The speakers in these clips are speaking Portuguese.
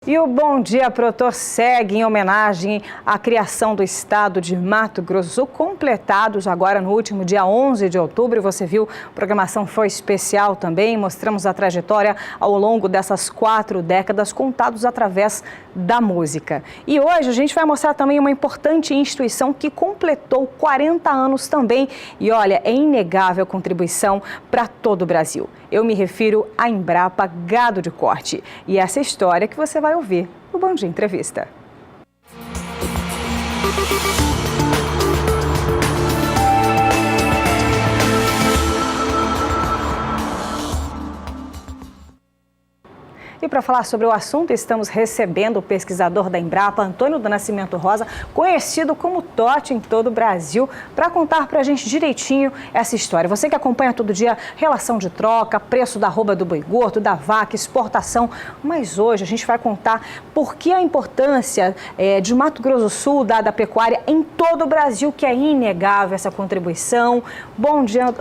E o Bom Dia Produtor segue em homenagem à criação do estado de Mato Grosso do Sul, completados agora no último dia 11 de outubro. Você viu, a programação foi especial também, mostramos a trajetória ao longo dessas 4 décadas, contados através da música. E hoje a gente vai mostrar também uma importante instituição que completou 40 anos também. E olha, é inegável a contribuição para todo o Brasil. Eu me refiro à Embrapa Gado de Corte. E essa história que você vai ouvir no Bom Dia Entrevista. E para falar sobre o assunto, estamos recebendo o pesquisador da Embrapa, Antônio do Nascimento Rosa, conhecido como Totti em todo o Brasil, para contar para a gente direitinho essa história. Você que acompanha todo dia relação de troca, preço da arroba do boi gordo, da vaca, exportação, mas hoje a gente vai contar por que a importância de Mato Grosso do Sul, da pecuária em todo o Brasil, que é inegável essa contribuição. Bom dia,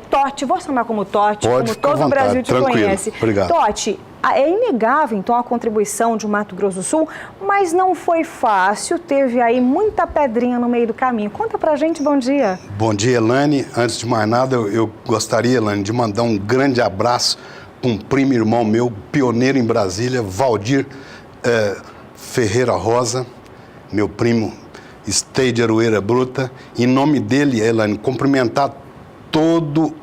Totti, vou chamar como Totti, como todo o Brasil te conhece. Obrigado. Totti, é inegável, então, a contribuição de Mato Grosso do Sul, mas não foi fácil, teve aí muita pedrinha no meio do caminho. Conta pra gente, bom dia. Bom dia, Elaine. Antes de mais nada, eu gostaria, Elaine, de mandar um grande abraço para um primo irmão meu, pioneiro em Brasília, Valdir Ferreira Rosa, meu primo Stay de Aroeira Bruta. Em nome dele, Elaine, cumprimentar todo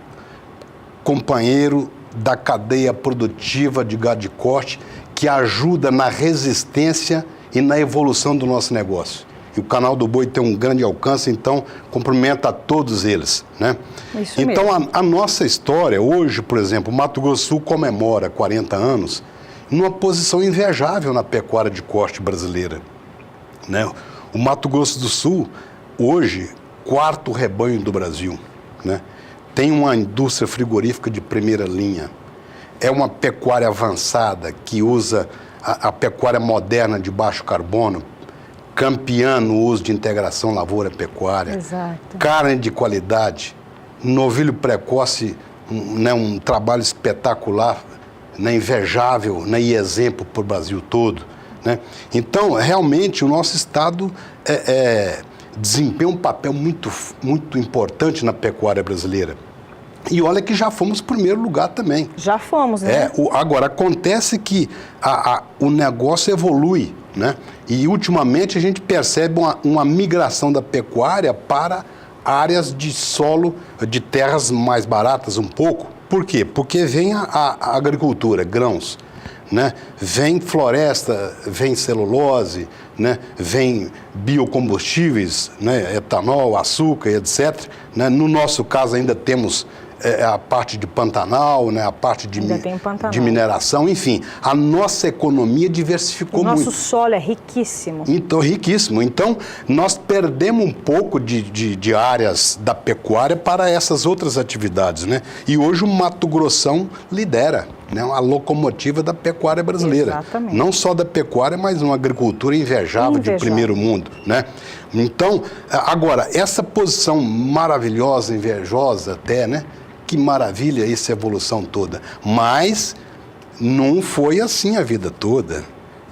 companheiro da cadeia produtiva de gado de corte que ajuda na resistência e na evolução do nosso negócio. E o canal do Boi tem um grande alcance, então cumprimento a todos eles, né? Isso então mesmo. a nossa história, hoje, por exemplo, o Mato Grosso do Sul comemora 40 anos numa posição invejável na pecuária de corte brasileira, né? O Mato Grosso do Sul, hoje, 4º rebanho do Brasil, né? Tem uma indústria frigorífica de primeira linha. É uma pecuária avançada que usa a pecuária moderna de baixo carbono, campeã no uso de integração lavoura-pecuária. Exato. Carne de qualidade, novilho precoce, né, um trabalho espetacular, né, invejável, né, e exemplo para o Brasil todo, né? Então, realmente, o nosso estado desempenha um papel muito importante na pecuária brasileira. E olha que já fomos primeiro lugar também. Já fomos, né? Agora, acontece que o negócio evolui, né? E ultimamente a gente percebe uma migração da pecuária para áreas de solo, de terras mais baratas um pouco. Por quê? Porque vem a agricultura, grãos, né? Vem floresta, vem celulose, né? Vem biocombustíveis, né? Etanol, açúcar, etc. Né? No nosso caso ainda temos a parte de Pantanal, né? A parte de mineração, enfim, a nossa economia diversificou muito. O nosso solo é riquíssimo. Então, riquíssimo. Então, nós perdemos um pouco de áreas da pecuária para essas outras atividades, né? E hoje o Mato Grossão lidera, né, a locomotiva da pecuária brasileira. Exatamente. Não só da pecuária, mas uma agricultura invejável de primeiro mundo, né? Então, agora, essa posição maravilhosa, invejosa até, né? Que maravilha essa evolução toda. Mas não foi assim a vida toda.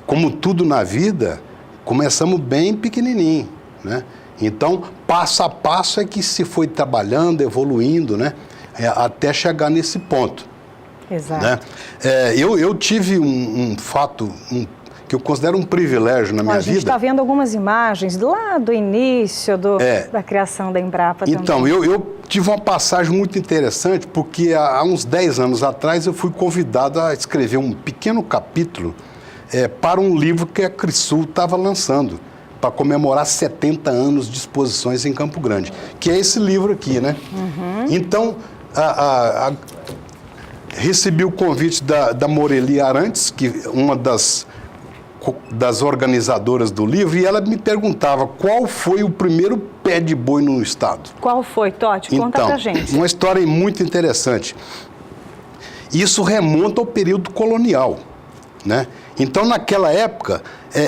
Como tudo na vida, começamos bem pequenininho, né? Então, passo a passo é que se foi trabalhando, evoluindo, né? Até chegar nesse ponto. Exato. Né? Eu tive um fato que eu considero um privilégio na minha vida. A gente está vendo algumas imagens lá do início da criação da Embrapa também. Então, eu tive uma passagem muito interessante, porque há uns 10 anos atrás eu fui convidado a escrever um pequeno capítulo para um livro que a Crisul estava lançando, para comemorar 70 anos de exposições em Campo Grande, que é esse livro aqui, né? Uhum. Então, recebi o convite da Moreli Arantes, que uma das organizadoras do livro, e ela me perguntava qual foi o primeiro pé de boi no estado. Qual foi, Totti? Conta pra gente. Uma história muito interessante. Isso remonta ao período colonial, né? Então, naquela época,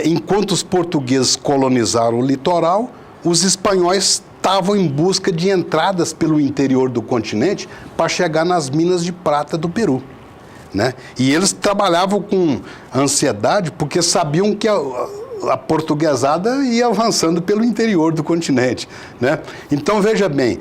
enquanto os portugueses colonizaram o litoral, os espanhóis estavam em busca de entradas pelo interior do continente para chegar nas minas de prata do Peru. né? E eles trabalhavam com ansiedade porque sabiam que a portuguesada ia avançando pelo interior do continente, né? Então, veja bem,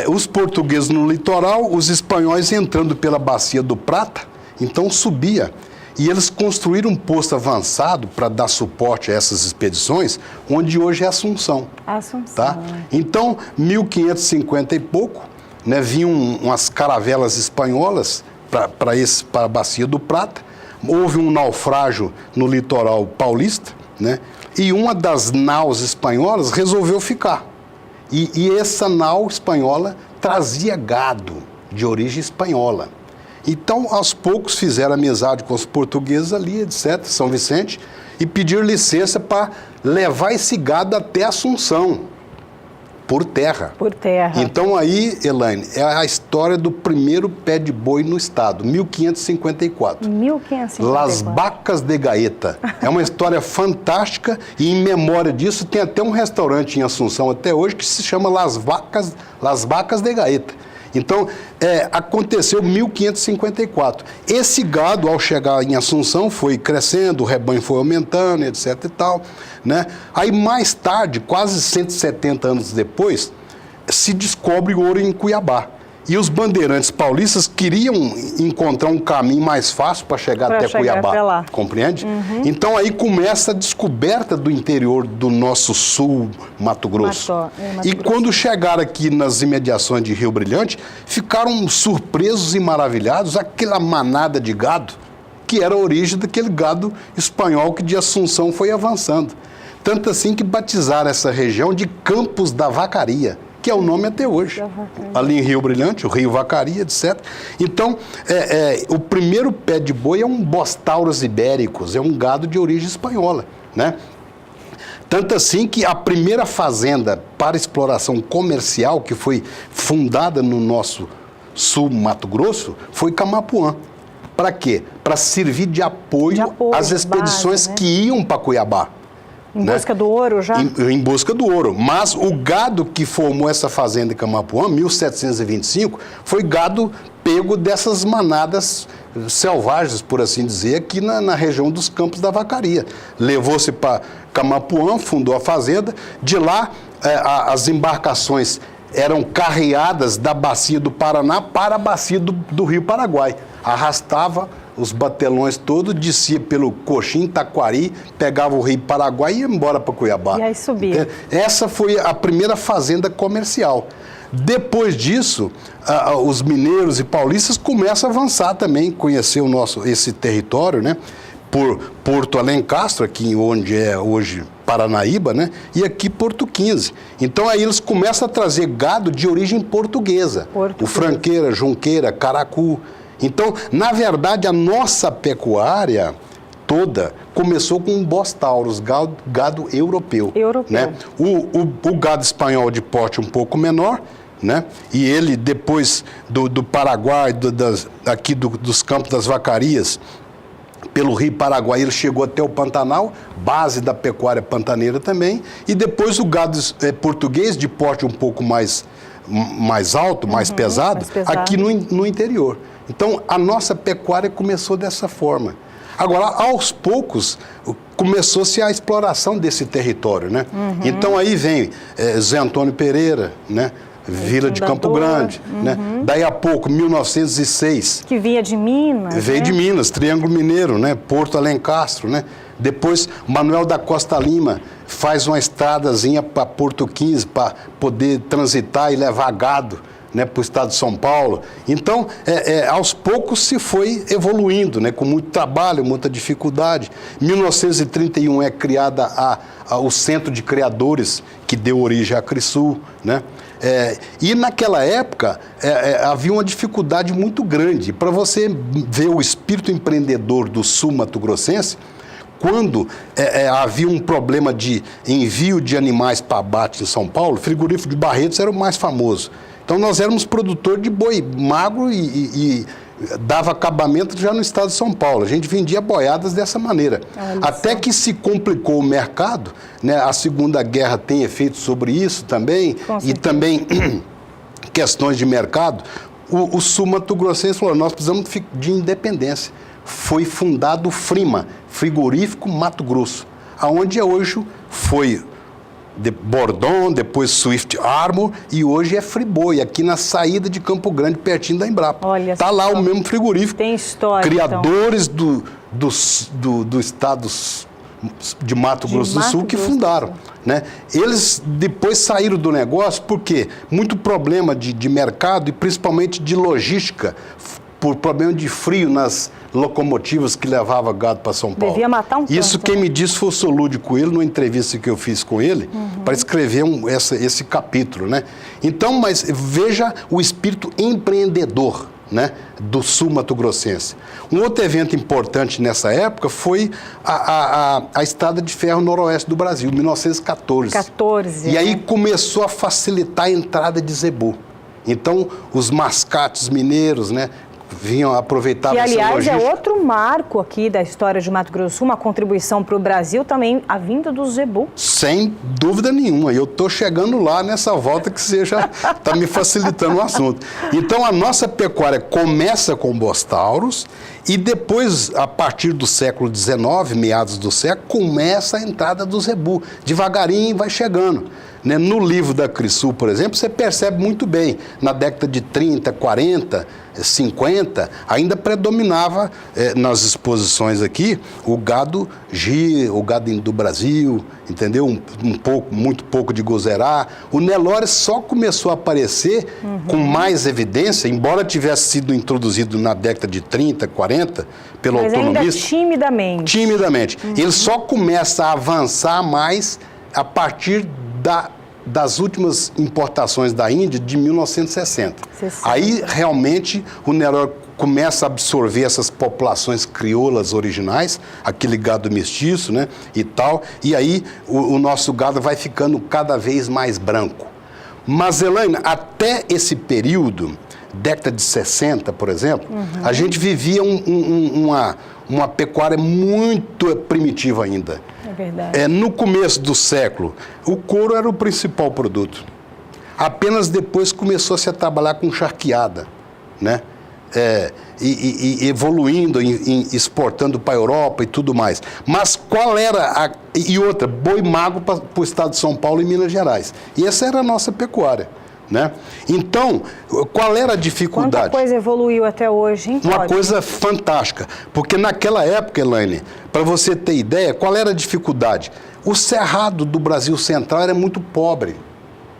os portugueses no litoral, os espanhóis entrando pela Bacia do Prata, então subia. E eles construíram um posto avançado para dar suporte a essas expedições, onde hoje é Assunção. Assunção. Tá? Então, 1550 e pouco, né, vinham umas caravelas espanholas para a Bacia do Prata. Houve um naufrágio no litoral paulista, né, e uma das naus espanholas resolveu ficar. E essa nau espanhola trazia gado de origem espanhola. Então, aos poucos, fizeram amizade com os portugueses ali, etc., São Vicente, e pediram licença para levar esse gado até Assunção, por terra. Por terra. Então, aí, Elaine, é a história do primeiro pé de boi no estado, 1554. 1554. Las Vacas de Gaeta. É uma história fantástica e, em memória disso, tem até um restaurante em Assunção até hoje que se chama Las Vacas de Gaeta. Então, aconteceu em 1554. Esse gado, ao chegar em Assunção, foi crescendo, o rebanho foi aumentando, etc. e tal, né? Aí, mais tarde, quase 170 anos depois, se descobre ouro em Cuiabá. E os bandeirantes paulistas queriam encontrar um caminho mais fácil para chegar até Cuiabá. Compreende? Uhum. Então aí começa a descoberta do interior do nosso sul, Mato Grosso. E quando chegaram aqui nas imediações de Rio Brilhante, ficaram surpresos e maravilhados aquela manada de gado, que era a origem daquele gado espanhol que de Assunção foi avançando. Tanto assim que batizaram essa região de Campos da Vacaria, que é o nome até hoje, ali em Rio Brilhante, o Rio Vacaria, etc. Então, o primeiro pé de boi é um Bostauros ibéricos, é um gado de origem espanhola, né? Tanto assim que a primeira fazenda para exploração comercial, que foi fundada no nosso sul Mato Grosso, foi Camapuã. Para quê? Para servir de apoio às expedições, base, né, que iam para Cuiabá. Em busca do ouro já? Em busca do ouro. Mas o gado que formou essa fazenda em Camapuã, 1725, foi gado pego dessas manadas selvagens, por assim dizer, aqui na região dos Campos da Vacaria. Levou-se para Camapuã, fundou a fazenda. De lá, as embarcações eram carreadas da bacia do Paraná para a bacia do Rio Paraguai. Arrastava os batelões todos, descia pelo Coxim, Taquari, pegava o Rio Paraguai e ia embora para Cuiabá. E aí subia. Essa foi a primeira fazenda comercial. Depois disso, os mineiros e paulistas começam a avançar também, conhecer esse território, né? Por Porto Alencastro, aqui onde é hoje Paranaíba, né? E aqui Porto 15. Então aí eles começam a trazer gado de origem portuguesa. O franqueira, junqueira, caracu. Então, na verdade, a nossa pecuária toda começou com um Bostauros, gado europeu. Né? O gado espanhol de porte um pouco menor, né? E ele, depois do Paraguai, aqui dos Campos das Vacarias, pelo Rio Paraguai, ele chegou até o Pantanal, base da pecuária pantaneira também, e depois o gado português, de porte um pouco mais alto, mais pesado, aqui no interior. Então, a nossa pecuária começou dessa forma. Agora, aos poucos, começou-se a exploração desse território, né? Então, aí vem Zé Antônio Pereira, né? Vila de Campo Grande, né? Daí a pouco, 1906... Que vinha de Minas, veio, né? De Minas, Triângulo Mineiro, né? Porto Alencastro, né? Depois, Manuel da Costa Lima faz uma estradazinha para Porto 15 para poder transitar e levar gado, né, para o estado de São Paulo. Então, aos poucos se foi evoluindo, né, com muito trabalho, muita dificuldade. Em 1931 é criada o Centro de Criadores, que deu origem à Crisul, né? E naquela época havia uma dificuldade muito grande. Para você ver o espírito empreendedor do sul mato-grossense, quando havia um problema de envio de animais para abate em São Paulo, o frigorífico de Barretos era o mais famoso. Então, nós éramos produtor de boi magro e dava acabamento já no estado de São Paulo. A gente vendia boiadas dessa maneira. Até que se complicou o mercado, né? A Segunda Guerra tem efeito sobre isso também, e também questões de mercado. o Sul Mato Grossense falou, nós precisamos de independência. Foi fundado o FRIMA, Frigorífico Mato Grosso, aonde hoje foi de Bordon, depois Swift Armor e hoje é Friboi, aqui na saída de Campo Grande, pertinho da Embrapa. Está lá o mesmo frigorífico. Tem história, criadores então. do estado de Mato Grosso do Sul que fundaram. Né? Eles depois saíram do negócio porque muito problema de mercado e principalmente de logística, por problema de frio nas locomotivas que levavam gado para São Paulo. Devia matar um tanto. Isso quem me disse foi o Solude Coelho, numa entrevista que eu fiz com ele, para escrever esse capítulo. Né? Então, mas veja o espírito empreendedor, né, do Sul Mato Grossense. Um outro evento importante nessa época foi a Estrada de Ferro Noroeste do Brasil, 1914. E aí começou a facilitar a entrada de zebu. Então, os mascates mineiros, né, vinham aproveitar essa logística. Que, aliás, é outro marco aqui da história de Mato Grosso do Sul, uma contribuição para o Brasil também, a vinda do zebu. Sem dúvida nenhuma. Eu estou chegando lá nessa volta que você já está me facilitando o assunto. Então, a nossa pecuária começa com bostauros e depois, a partir do século XIX, meados do século, começa a entrada do zebu. Devagarinho vai chegando. Né? No livro da Crisul, por exemplo, você percebe muito bem, na década de 30, 40, 50, ainda predominava nas exposições aqui o gado G, o gado do Brasil, entendeu? Muito pouco de Gozerá. O Nelore só começou a aparecer com mais evidência, embora tivesse sido introduzido na década de 30, 40, pelo autonomista. Ainda timidamente. Timidamente. Ele só começa a avançar mais a partir das últimas importações da Índia de 1960. Aí, realmente, o Nelore começa a absorver essas populações crioulas originais, aquele gado mestiço, né, e tal, e aí o nosso gado vai ficando cada vez mais branco. Mas, Elaine, até esse período, década de 60, por exemplo, a gente vivia uma pecuária muito primitiva ainda. É verdade. No começo do século, o couro era o principal produto. Apenas depois começou-se a trabalhar com charqueada, né? E evoluindo, exportando para a Europa e tudo mais. Mas qual era e outra, boi magro para o estado de São Paulo e Minas Gerais. E essa era a nossa pecuária. Né? Então, qual era a dificuldade? Quanta coisa evoluiu até hoje, hein? Uma coisa fantástica, porque naquela época, Elaine, para você ter ideia, qual era a dificuldade? O cerrado do Brasil Central era muito pobre,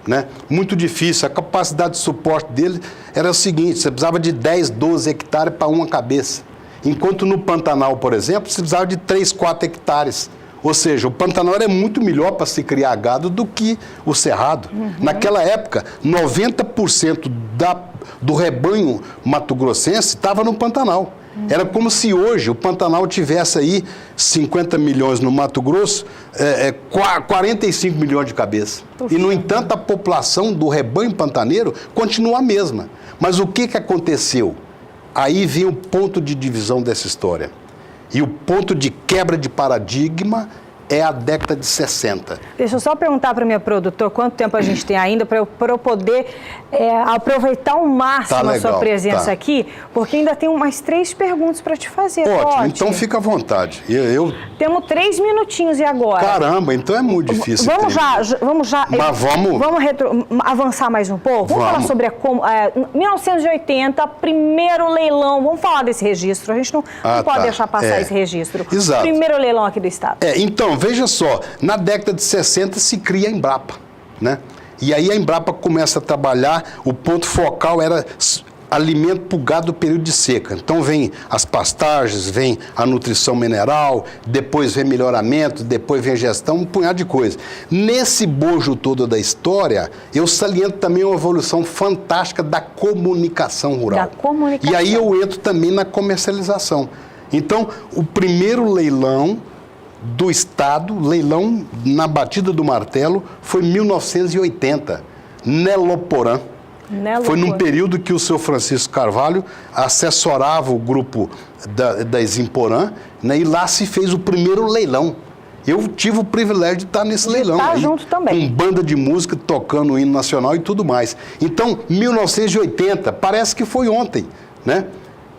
né? Muito difícil, a capacidade de suporte dele era o seguinte, você precisava de 10, 12 hectares para uma cabeça, enquanto no Pantanal, por exemplo, você precisava de 3, 4 hectares. Ou seja, o Pantanal era muito melhor para se criar gado do que o Cerrado. Naquela época, 90% do rebanho mato-grossense estava no Pantanal. Era como se hoje o Pantanal tivesse aí 50 milhões no Mato Grosso, 45 milhões de cabeças. E, no entanto, a população do rebanho pantaneiro continua a mesma. Mas o que aconteceu? Aí vem o ponto de divisão dessa história. E o ponto de quebra de paradigma é a década de 60. Deixa eu só perguntar para o meu produtor quanto tempo a gente tem ainda para eu poder aproveitar ao máximo a sua presença aqui, porque ainda tem umas 3 perguntas para te fazer. Ótimo, então fica à vontade. Temos 3 minutinhos e agora? Caramba, então é muito difícil. Vamos já. Mas vamos avançar mais um pouco? Vamos falar sobre 1980, primeiro leilão. Vamos falar desse registro. A gente não pode deixar passar esse registro. Exato. Primeiro leilão aqui do estado. Então, veja só, na década de 60 se cria a Embrapa, né? E aí a Embrapa começa a trabalhar, o ponto focal era alimento para o gado do período de seca. Então vem as pastagens, vem a nutrição mineral, depois vem melhoramento, depois vem gestão, um punhado de coisa. Nesse bojo todo da história, eu saliento também uma evolução fantástica da comunicação rural. Da comunicação. E aí eu entro também na comercialização. Então, o primeiro leilão do Estado, leilão na batida do martelo, foi em 1980, Neloporã. Foi num período que o seu Francisco Carvalho assessorava o grupo da Eximporã, né, e lá se fez o primeiro leilão. Eu tive o privilégio de estar nesse leilão aí, junto também. com banda de música tocando o hino nacional e tudo mais. Então, 1980, parece que foi ontem, né?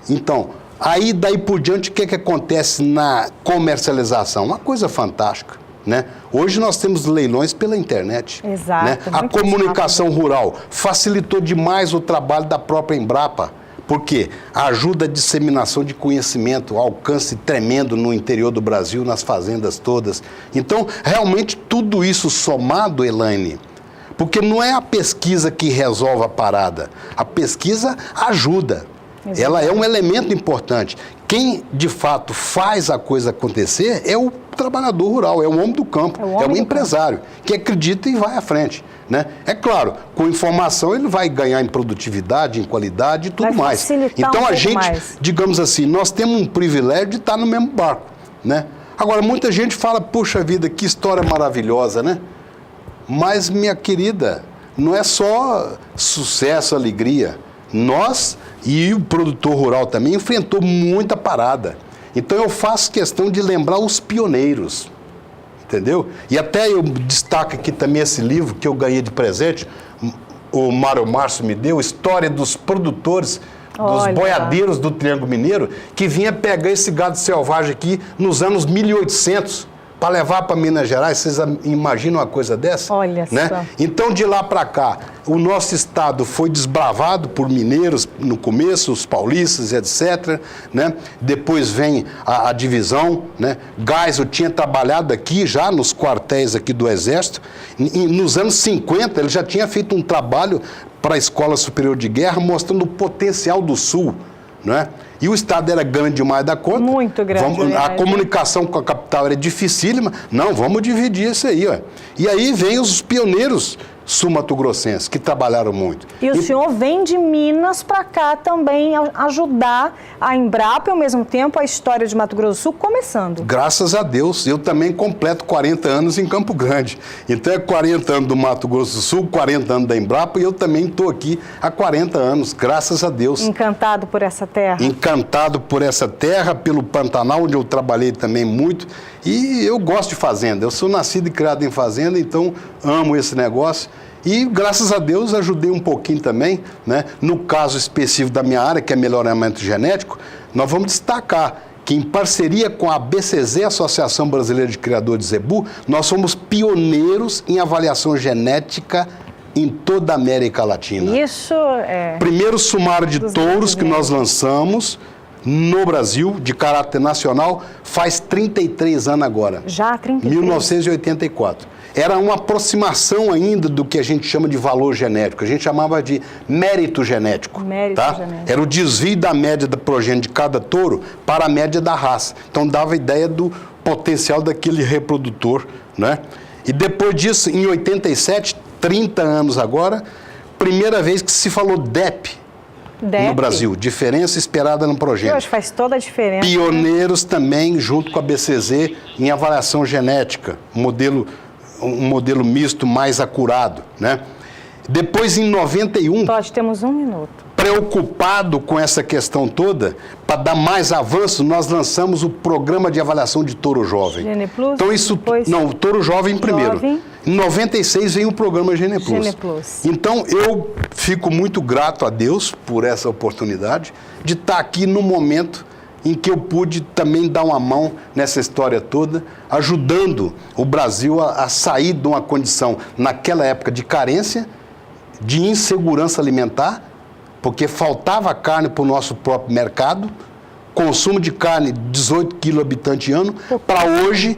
Então, aí daí por diante, o que acontece na comercialização? Uma coisa fantástica, né? Hoje nós temos leilões pela internet. Exato. Né? A comunicação rural facilitou demais o trabalho da própria Embrapa. Porque ajuda a disseminação de conhecimento, alcance tremendo no interior do Brasil, nas fazendas todas. Então, realmente, tudo isso somado, Elaine, porque não é a pesquisa que resolve a parada, a pesquisa ajuda. Exatamente. Ela é um elemento importante. Quem, de fato, faz a coisa acontecer é o trabalhador rural, é o homem do campo, é o empresário, que acredita e vai à frente. Né? É claro, com informação ele vai ganhar em produtividade, em qualidade e tudo mais. Então a gente, digamos assim, nós temos um privilégio de estar no mesmo barco. Né? Agora, muita gente fala, puxa vida, que história maravilhosa, né? Mas, minha querida, não é só sucesso, alegria. Nós e o produtor rural também enfrentou muita parada. Então eu faço questão de lembrar os pioneiros, entendeu? E até eu destaco aqui também esse livro que eu ganhei de presente, o Mário Márcio me deu, História dos Produtores, dos boiadeiros do Triângulo Mineiro, que vinha pegar esse gado selvagem aqui nos anos 1800, para levar para Minas Gerais. Vocês imaginam uma coisa dessa? Olha né? Só. Então, de lá para cá, o nosso estado foi desbravado por mineiros no começo, os paulistas, etc. Né? Depois vem a divisão. Né? Geisel tinha trabalhado aqui já nos quartéis aqui do Exército. Nos anos 50, ele já tinha feito um trabalho para a Escola Superior de Guerra, mostrando o potencial do Sul. Né? E o estado era grande demais da conta. Muito grande. A comunicação com a capital era dificílima. Não, vamos dividir isso aí. Ó. E aí vem os pioneiros sul-mato-grossenses, que trabalharam muito. E o senhor vem de Minas para cá também ajudar a Embrapa e, ao mesmo tempo, a história de Mato Grosso do Sul começando. Graças a Deus. Eu também completo 40 anos em Campo Grande. Então é 40 anos do Mato Grosso do Sul, 40 anos da Embrapa, e eu também estou aqui há 40 anos, graças a Deus. Encantado por essa terra? Encantado por essa terra, pelo Pantanal, onde eu trabalhei também muito. E eu gosto de fazenda. Eu sou nascido e criado em fazenda, então amo esse negócio. E, graças a Deus, ajudei um pouquinho também, né? No caso específico da minha área, que é melhoramento genético, nós vamos destacar que, em parceria com a ABCZ, Associação Brasileira de Criadores de Zebu, nós somos pioneiros em avaliação genética em toda a América Latina. Isso é... Primeiro sumário de touros que nós lançamos no Brasil, de caráter nacional, faz 33 anos agora. Já 33? 1984. Era uma aproximação ainda do que a gente chama de valor genético. A gente chamava de mérito genético. Mérito genético. Era o desvio da média da progênie de cada touro para a média da raça. Então dava ideia do potencial daquele reprodutor, né? E depois disso, em 87, 30 anos agora, primeira vez que se falou DEP. No Brasil, diferença esperada no progênio. Hoje faz toda a diferença. Pioneiros também, junto com a BCZ, em avaliação genética, um modelo misto mais acurado, né? Depois, em 91... Nós temos 1 minuto. Preocupado com essa questão toda, para dar mais avanço, nós lançamos o programa de avaliação de touro jovem. GenePlus? Então isso, depois... não, touro jovem primeiro. Jovem. Em 96 vem o programa GenePlus. GenePlus. Então eu fico muito grato a Deus por essa oportunidade de estar aqui no momento em que eu pude também dar uma mão nessa história toda, ajudando o Brasil a sair de uma condição, naquela época, de carência, de insegurança alimentar, porque faltava carne para o nosso próprio mercado, consumo de carne 18 quilos habitante ano, para hoje,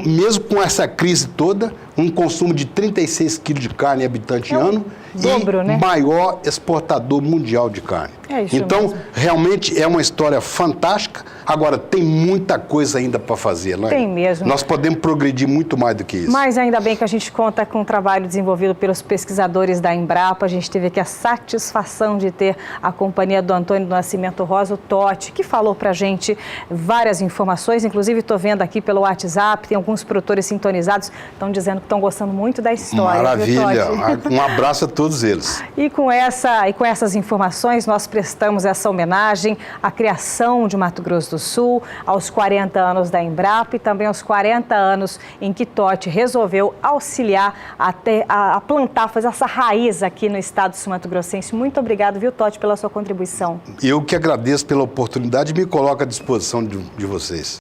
mesmo com essa crise toda, um consumo de 36 quilos de carne habitante ano dobro, e né? maior exportador mundial de carne. É isso então, mesmo. Realmente é uma história fantástica. Agora, tem muita coisa ainda para fazer, não é? Tem mesmo. Nós podemos progredir muito mais do que isso. Mas ainda bem que a gente conta com um trabalho desenvolvido pelos pesquisadores da Embrapa. A gente teve aqui a satisfação de ter a companhia do Antônio do Nascimento Rosa, o Totti, que falou para a gente várias informações. Inclusive, estou vendo aqui pelo WhatsApp, tem alguns produtores sintonizados, estão dizendo que estão gostando muito da história. Maravilha. Viu, Totti? Um abraço a todos. todos eles. E com essas informações, nós prestamos essa homenagem à criação de Mato Grosso do Sul, aos 40 anos da Embrapa e também aos 40 anos em que Totti resolveu auxiliar a plantar, fazer essa raiz aqui no estado sul-mato-grossense. Muito obrigado, viu, Totti, pela sua contribuição. Eu que agradeço pela oportunidade e me coloco à disposição de vocês.